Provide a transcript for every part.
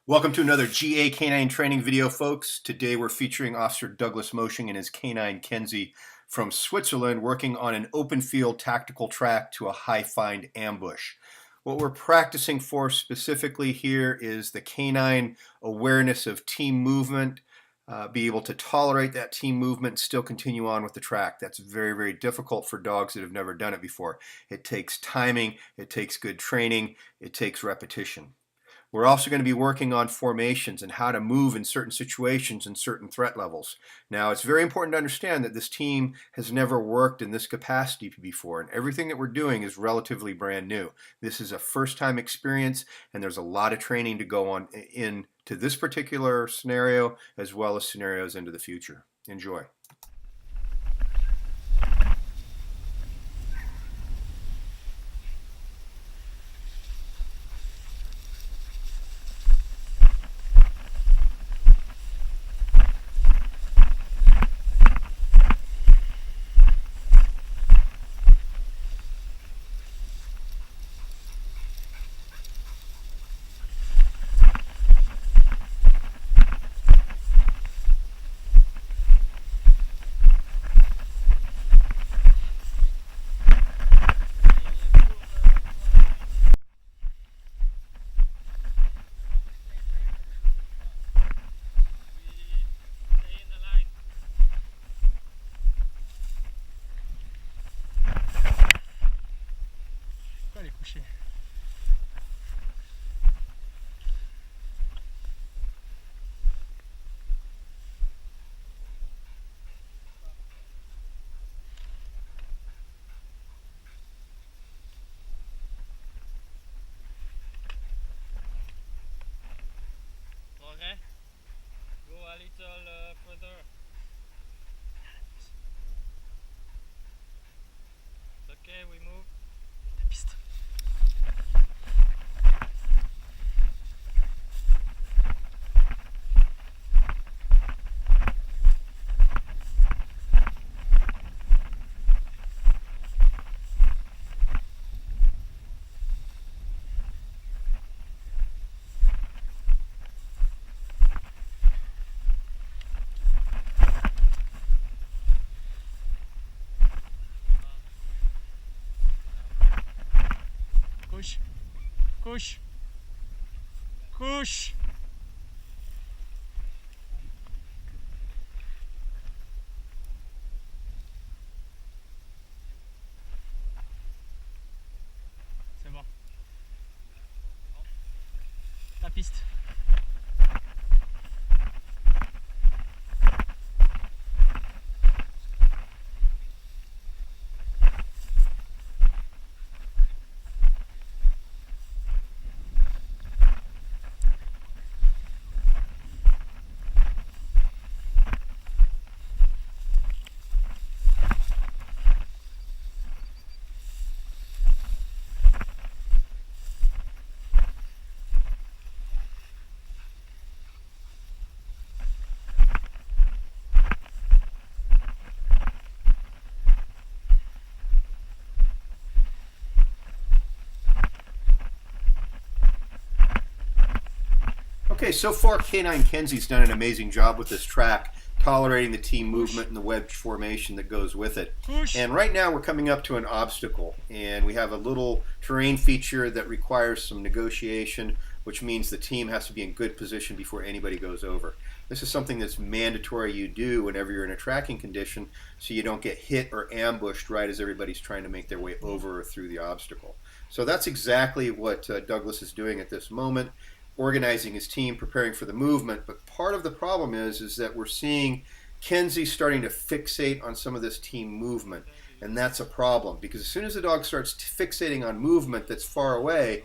Welcome to another GA Canine training video, folks. Today we're featuring Officer Douglas Moshing and his canine Kenzie from Switzerland working on an open field tactical track to a high find ambush. What we're practicing for specifically here is the canine awareness of team movement, be able to tolerate that team movement and still continue on with the track. That's very, very difficult for dogs that have never done it before. It takes timing, it takes good training, it takes repetition. We're also going to be working on formations and how to move in certain situations and certain threat levels. Now, it's very important to understand that this team has never worked in this capacity before, and everything that we're doing is relatively brand new. This is a first-time experience, and there's a lot of training to go on into this particular scenario, as well as scenarios into the future. Enjoy. Elle est couchée. Okay. Go a little further. It's okay, we move. La piste. Couche. Couche. Couche. C'est bon. La piste. Okay, so far Canine Kenzie's done an amazing job with this track, tolerating the team movement and the wedge formation that goes with it. Couche. And right now we're coming up to an obstacle, and we have a little terrain feature that requires some negotiation, which means the team has to be in good position before anybody goes over. This is something that's mandatory you do whenever you're in a tracking condition, so you don't get hit or ambushed right as everybody's trying to make their way over or through the obstacle. So that's exactly what Douglas is doing at this moment, organizing his team, preparing for the movement. But part of the problem is that we're seeing Kenzie starting to fixate on some of this team movement, and that's a problem, because as soon as the dog starts fixating on movement that's far away,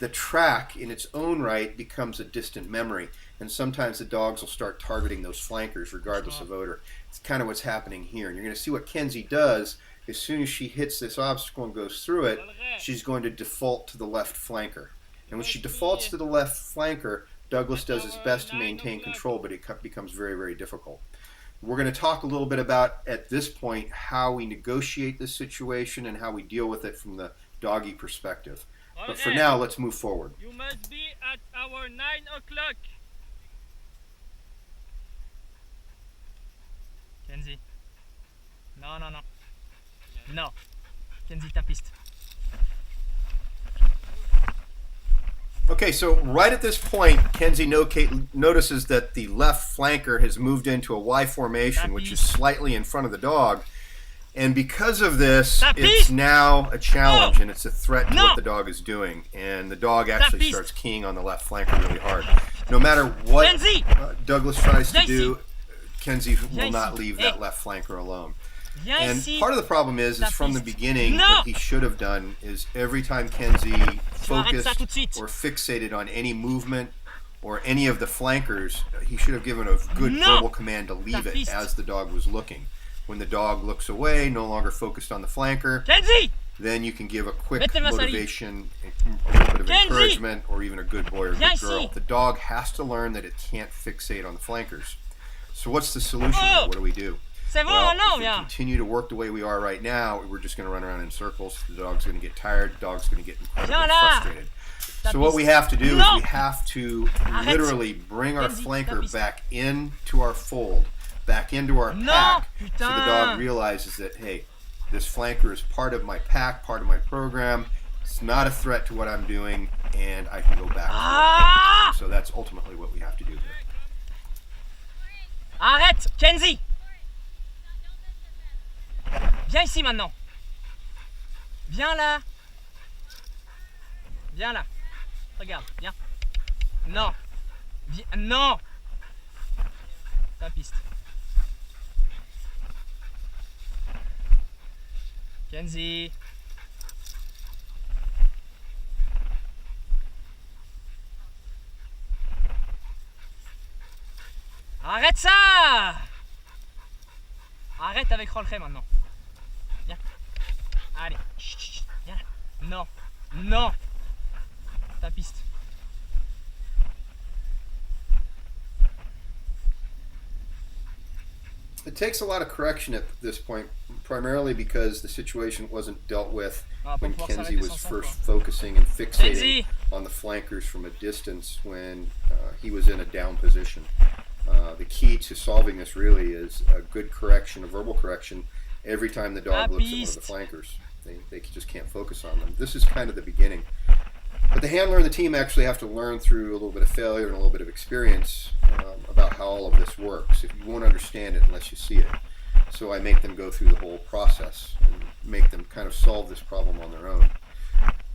the track in its own right becomes a distant memory, and sometimes the dogs will start targeting those flankers regardless of odor. It's kind of what's happening here, and you're going to see what Kenzie does. As soon as she hits this obstacle and goes through it, she's going to default to the left flanker. And when she defaults to the left flanker, Douglas does his best to maintain control, but it becomes very, very difficult. We're going to talk a little bit about, at this point, how we negotiate this situation and how we deal with it from the doggy perspective. But for Okay. now, let's move forward. You must be at our 9 o'clock. Kenzie. Non, non, non. Non. Kenzie, ta piste. Okay, so right at this point, Kenzie notices that the left flanker has moved into a Y formation, which is slightly in front of the dog. And because of this, it's now a challenge, and it's a threat to what the dog is doing. And the dog actually starts keying on the left flanker really hard. No matter what Douglas tries to do, Kenzie will not leave that left flanker alone. And part of the problem is from the beginning, what he should have done is every time Kenzie focused or fixated on any movement or any of the flankers, he should have given a good verbal command to leave it as the dog was looking. When the dog looks away, no longer focused on the flanker, then you can give a quick motivation, a little bit of encouragement, or even a good boy or good girl. The dog has to learn that it can't fixate on the flankers. So what's the solution here? What do we do? Well, if we continue to work the way we are right now, we're just going to run around in circles. The dog's going to get tired. The dog's going to get incredibly frustrated. So what we have to do is we have to literally bring our flanker back into our fold, back into our pack, so the dog realizes that, hey, this flanker is part of my pack, part of my program. It's not a threat to what I'm doing, and I can go back to it. So that's ultimately what we have to do here. Arrête, Kenzie. Viens ici maintenant. Viens là. Viens là. Regarde, viens. Non. Viens. Non. Ta piste. Kenzie. Arrête ça. Arrête avec Rolleray maintenant. Viens. Allez. Chut, chut, viens là. Non. Non. Ta piste. It takes a lot of correction at this point, primarily because the situation wasn't dealt with when Kenzie was first focusing and fixating on the flankers from a distance when he was in a down position. The key to solving this really is a good correction, a verbal correction, every time the dog looks at one of the flankers. They just can't focus on them. This is kind of the beginning. But the handler and the team actually have to learn through a little bit of failure and a little bit of experience about how all of this works. If you won't understand it unless you see it. So I make them go through the whole process and make them kind of solve this problem on their own.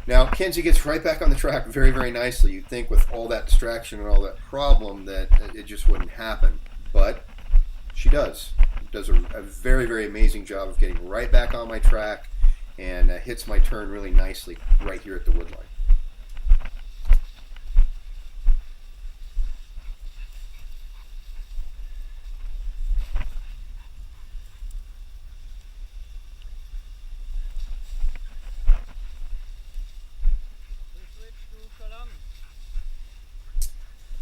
Now, Kenzie gets right back on the track very, very nicely. You'd think with all that distraction and all that problem that it just wouldn't happen. But she does. Does a very, very amazing job of getting right back on my track and hits my turn really nicely right here at the wood line.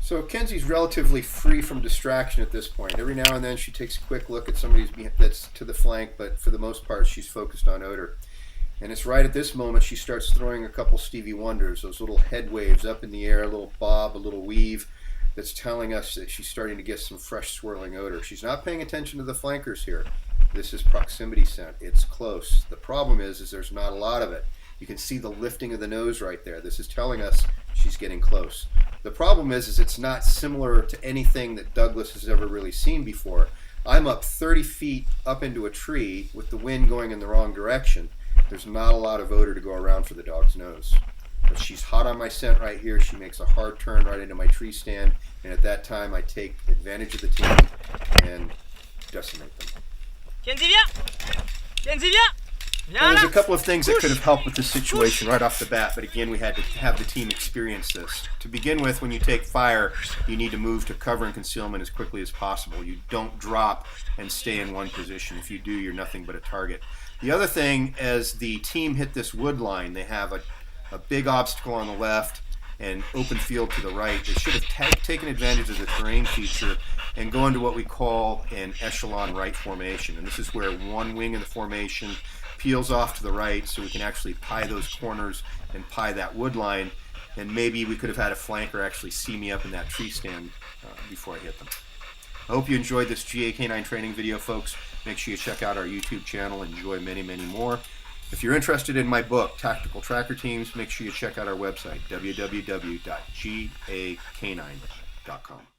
So Kenzie's relatively free from distraction at this point. Every now and then she takes a quick look at somebody that's to the flank, but for the most part she's focused on odor. And it's right at this moment she starts throwing a couple Stevie Wonders, those little head waves up in the air, a little bob, a little weave, that's telling us that she's starting to get some fresh swirling odor. She's not paying attention to the flankers here. This is proximity scent. It's close. The problem is there's not a lot of it. You can see the lifting of the nose right there. This is telling us she's getting close. The problem is it's not similar to anything that Douglas has ever really seen before. I'm up 30 feet up into a tree with the wind going in the wrong direction. There's not a lot of odor to go around for the dog's nose. But she's hot on my scent right here. She makes a hard turn right into my tree stand, and at that time I take advantage of the team and decimate them. Kenzie, viens. Kenzie, viens. And there's a couple of things that could have helped with this situation right off the bat, but again, we had to have the team experience this. To begin with, when you take fire, you need to move to cover and concealment as quickly as possible. You don't drop and stay in one position. If you do, you're nothing but a target. The other thing, as the team hit this wood line, they have a big obstacle on the left and open field to the right. They should have taken advantage of the terrain feature and go into what we call an echelon right formation. And this is where one wing of the formation peels off to the right so we can actually pie those corners and pie that wood line, and maybe we could have had a flanker actually see me up in that tree stand before I hit them. I hope you enjoyed this GA-K9 training video, folks. Make sure you check out our YouTube channel and enjoy many, many more. If you're interested in my book, Tactical Tracker Teams, make sure you check out our website, www.gak9.com.